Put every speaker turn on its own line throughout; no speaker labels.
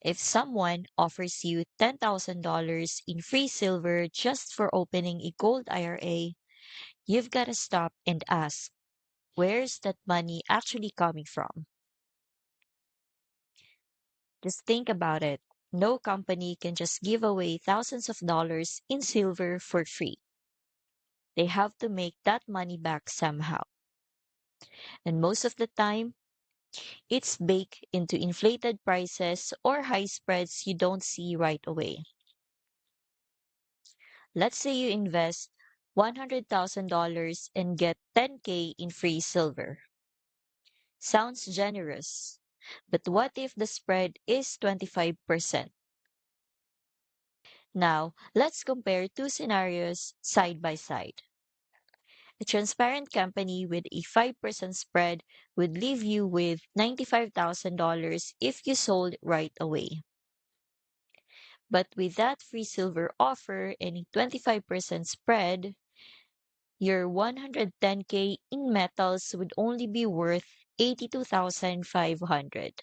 If someone offers you $10,000 in free silver just for opening a gold IRA, you've got to stop and ask, where's that money actually coming from? Just think about it. No company can just give away thousands of dollars in silver for free. They have to make that money back somehow. And most of the time, it's baked into inflated prices or high spreads you don't see right away. Let's say you invest $100,000 and get 10K in free silver. Sounds generous, but what if the spread is 25%? Now, let's compare two scenarios side by side. A transparent company with a 5% spread would leave you with $95,000 if you sold right away. But with that free silver offer and a 25% spread, your 110K in metals would only be worth 82,500.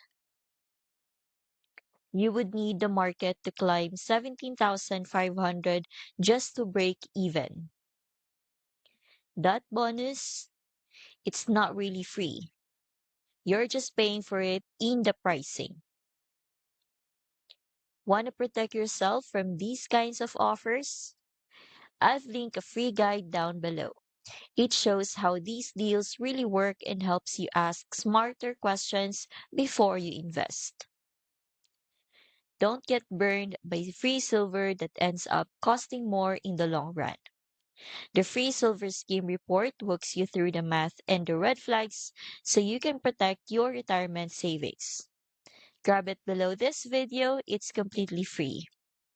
You would need the market to climb 17,500 just to break even. That bonus, it's not really free. You're just paying for it in the pricing. Want to protect yourself from these kinds of offers? I've linked a free guide down below. It shows how these deals really work and helps you ask smarter questions before you invest. Don't get burned by free silver that ends up costing more in the long run. The Free Silver Scheme report walks you through the math and the red flags so you can protect your retirement savings. Grab it below this video, it's completely free.